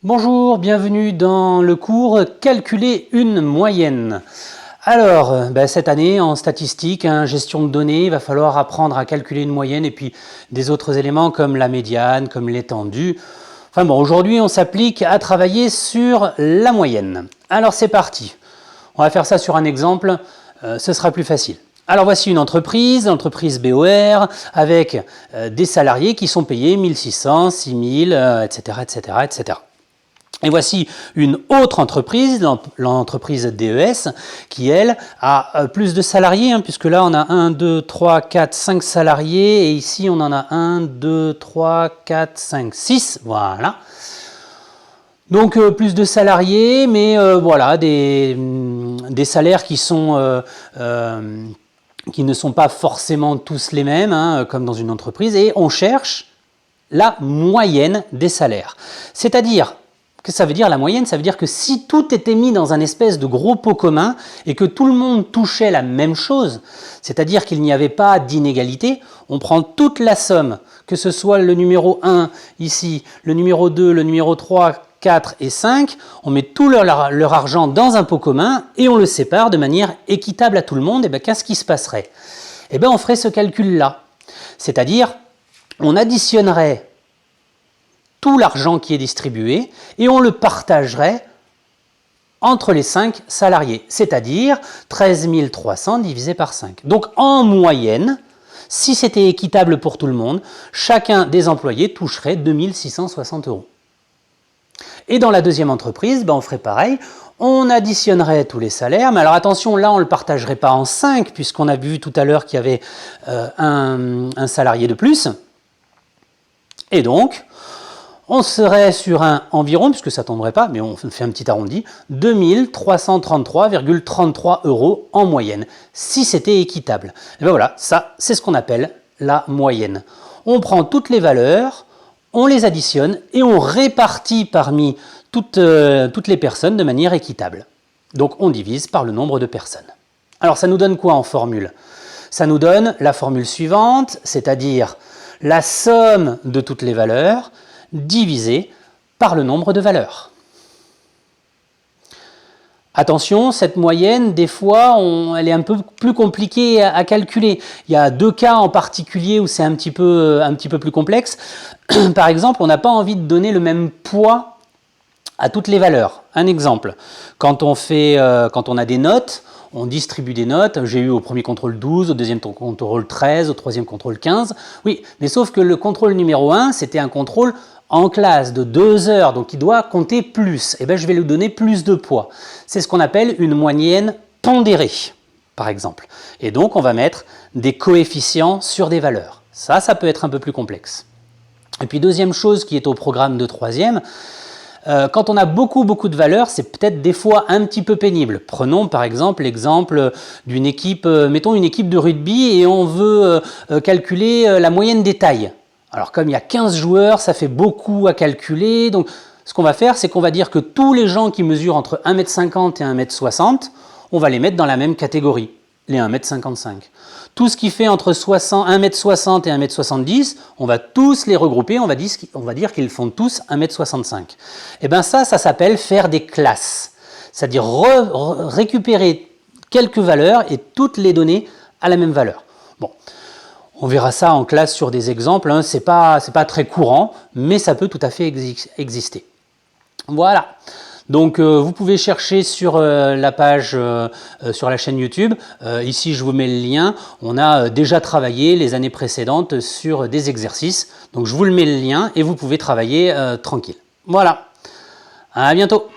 Bonjour, bienvenue dans le cours Calculer une moyenne. Alors, cette année en statistique, gestion de données, il va falloir apprendre à calculer une moyenne et puis des autres éléments comme la médiane, comme l'étendue. Enfin bon, aujourd'hui on s'applique à travailler sur la moyenne. Alors c'est parti, on va faire ça sur un exemple, ce sera plus facile. Alors voici une entreprise, l'entreprise BOR, avec des salariés qui sont payés 1600, 6000, etc., etc., etc. Et voici une autre entreprise, l'entreprise DES, qui elle a plus de salariés, puisque là on a 1, 2, 3, 4, 5 salariés, et ici on en a 1, 2, 3, 4, 5, 6, voilà. Donc plus de salariés, mais voilà, des salaires qui ne sont pas forcément tous les mêmes, comme dans une entreprise, et on cherche la moyenne des salaires. C'est-à-dire, que ça veut dire la moyenne? Ça veut dire que si tout était mis dans un espèce de gros pot commun et que tout le monde touchait la même chose, c'est-à-dire qu'il n'y avait pas d'inégalité, on prend toute la somme, que ce soit le numéro 1 ici, le numéro 2, le numéro 3, 4 et 5, on met tout leur argent dans un pot commun et on le sépare de manière équitable à tout le monde. Et bien qu'est-ce qui se passerait? Et bien on ferait ce calcul-là, c'est-à-dire on additionnerait tout l'argent qui est distribué et on le partagerait entre les 5 salariés, c'est-à-dire 13 300 divisé par 5. Donc en moyenne, si c'était équitable pour tout le monde, chacun des employés toucherait 2660 €. Et dans la deuxième entreprise, on ferait pareil, on additionnerait tous les salaires, mais alors attention, là on ne le partagerait pas en 5, puisqu'on a vu tout à l'heure qu'il y avait un salarié de plus, et donc on serait sur un environ, puisque ça ne tomberait pas, mais on fait un petit arrondi, 2333,33 € en moyenne, si c'était équitable. Et bien voilà, ça c'est ce qu'on appelle la moyenne. On prend toutes les valeurs, on les additionne et on répartit parmi toutes les personnes de manière équitable. Donc on divise par le nombre de personnes. Alors ça nous donne quoi en formule? Ça nous donne la formule suivante, c'est-à-dire la somme de toutes les valeurs divisé par le nombre de valeurs. Attention, cette moyenne, des fois, elle est un peu plus compliquée à calculer. Il y a deux cas en particulier où c'est un petit peu plus complexe. Par exemple, on n'a pas envie de donner le même poids à toutes les valeurs. Un exemple, quand on a des notes, on distribue des notes, j'ai eu au premier contrôle 12, au deuxième contrôle 13, au troisième contrôle 15. Oui, mais sauf que le contrôle numéro 1, c'était un contrôle en classe de 2 heures, donc il doit compter plus. Et bien je vais lui donner plus de poids. C'est ce qu'on appelle une moyenne pondérée, par exemple. Et donc on va mettre des coefficients sur des valeurs. Ça peut être un peu plus complexe. Et puis deuxième chose qui est au programme de troisième, quand on a beaucoup de valeurs, c'est peut-être des fois un petit peu pénible. Prenons par exemple l'exemple d'une équipe, mettons une équipe de rugby et on veut calculer la moyenne des tailles. Alors comme il y a 15 joueurs, ça fait beaucoup à calculer, donc ce qu'on va faire, c'est qu'on va dire que tous les gens qui mesurent entre 1,50 m et 1,60 m, on va les mettre dans la même catégorie, les 1,55 m. Tout ce qui fait entre 1,60 m et 1,70 m, on va tous les regrouper, on va dire qu'ils font tous 1,65 m. Et bien ça s'appelle faire des classes, c'est-à-dire récupérer quelques valeurs et toutes les donner à la même valeur. Bon. On verra ça en classe sur des exemples, c'est pas très courant, mais ça peut tout à fait exister. Voilà, donc vous pouvez chercher sur la page, sur la chaîne YouTube, ici je vous mets le lien, on a déjà travaillé les années précédentes sur des exercices, donc je vous le mets le lien et vous pouvez travailler tranquille. Voilà, à bientôt.